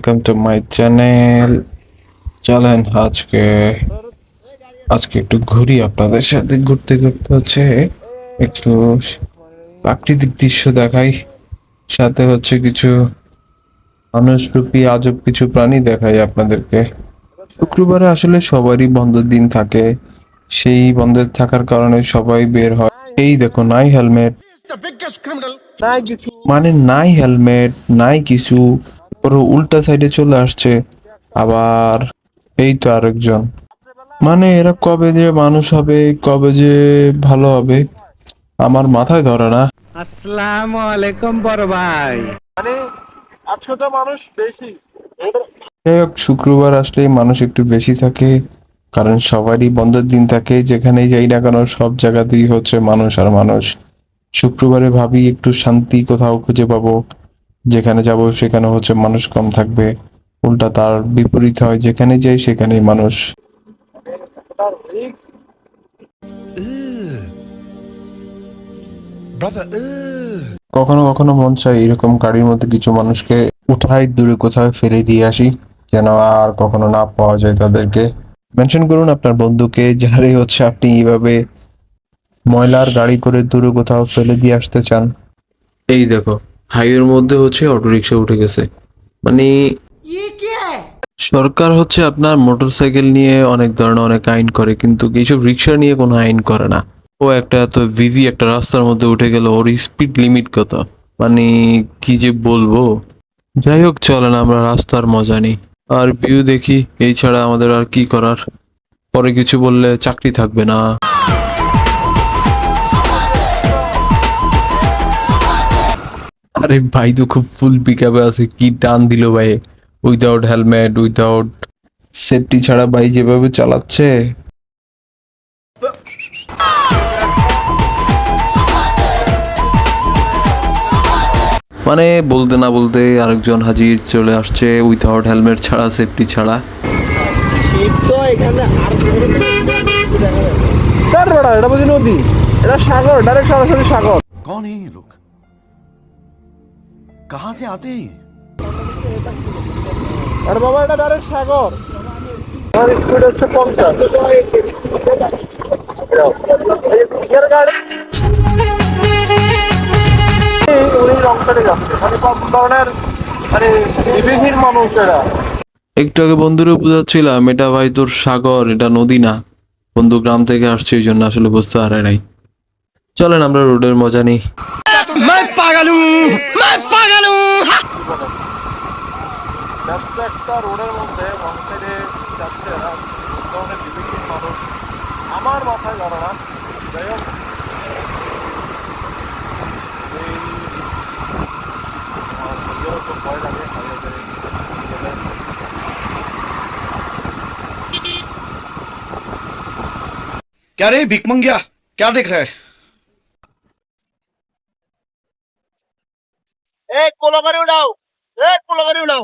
Welcome to my channel. চলেন আজকে আজকে একটু ঘুরি আপনাদের সাথে। ঘুরতে ঘুরতে হচ্ছে একটু প্রাকৃতিক দৃশ্য দেখাই, সাথে হচ্ছে কিছু মানুষরূপী আজব কিছু প্রাণী দেখাই আপনাদেরকে। শুক্রবারে আসলে সবারই বন্ধের দিন থাকে, সেই বন্ধের থাকার কারণে সবাই বের হয়। এই দেখো, নাই হেলমেট, মানে নাই হেলমেট, নাই কিছু, পুরো উল্টা সাইডে চলে আসছে। আবার এই তো আরেকজন, মানে এরা কবে যে মানুষ হবে, কবে যে ভালো হবে, আমার মাথায় ধরে না। আসসালামু আলাইকুম বড় ভাই। মানে আজকে তো মানুষ বেশি। যাই হোক, শুক্রবার আসলেই মানুষ একটু বেশি থাকে, কারণ সবারই বন্ধের দিন থাকে। যেখানেই যাই না কেন সব জায়গাতেই হচ্ছে মানুষ আর মানুষ। শুক্রবারে ভাবি একটু শান্তি কোথাও খুঁজে পাবো, যেখানে যাব সেখানে হচ্ছে মানুষ কম থাকবে। উল্টা তার বিপরীত হয়, যেখানে যাই সেখানেই মানুষ। কখনো কখনো মন চায় এরকম গাড়ির মধ্যে কিছু মানুষকে উঠাই দূরে কোথাও ফেলে দিয়ে আসি, যেন আর কখনো না পাওয়া যায় তাদেরকে। মেনশন করুন আপনার বন্ধুকে, যারে হচ্ছে আপনি এইভাবে ময়লার গাড়ি করে দূরে কোথাও ফেলে দিয়ে আসতে চান। এই দেখো, হাইওয়ের মধ্যে হচ্ছে অটোরিকশা উঠে গেছে। মানে সরকার হচ্ছে আপনার মোটরসাইকেল নিয়ে অনেক ধরনের অনেক আইন করে, কিন্তু এইসব রিক্সা নিয়ে কোনো আইন করে না। ও একটা এত বিজি একটা রাস্তার মধ্যে উঠে গেল, ওর স্পিড লিমিট কত, মানে কি যে বলবো। যাই হোক, চলেন আমরা রাস্তার মজা নিই আর ভিউ দেখি। এই ছাড়া আমাদের আর কি করার? পরে কিছু বললে চাকরি থাকবে না। আরে ভাই তো খুব ফুল পিকআপে আছে, কি টান দিল ভাই! উইদাউট হেলমেট, উইদাউট সেফটি ছাড়া ভাই যেভাবে চালাচ্ছে, মানে বলতে না বলতে আরেকজন হাজির চলে আসছে উইদাউট হেলমেট ছাড়া, সেফটি ছাড়া। শীত তো এখানে আর এটা বুঝি নদী, এটা সাগর, ডাইরেক্ট সরাসরি সাগর। कौन है ये लोग? कहां से आते हैं ये? আরে বাবা, এটা ডাইরেক্ট সাগর। আমার স্পিড হচ্ছে 50। এর গাড়ি উনি রং করে যাচ্ছে, মানে কম ধরনের, মানে বিবেকহীন মানুষ এরা। একটু আগে বন্ধুরও বুঝাচ্ছিলাম, এটা ভাই তোর সাগর, এটা নদী না। বন্ধু গ্রাম থেকে আসছে, ওই জন্য আসলে বুঝতে পারে নাই। চলেন আমরা রোডের মজা নিই। ব্যস্ত একটা রোডের মধ্যে ওয়ান সাইডে যাচ্ছে এরা, কোন ধরনের বিবেকহীন মানুষ আমার মাথায় ধরে না। যাই হোক, এই আমার নিজেরও তো ভয় লাগে হাইওয়েতে গেলে। क्या रे भिक मंगिया, क्या देख रहा है? এই কোলাগাড়ি উঠাও, এই কোলাগাড়ি উঠাও।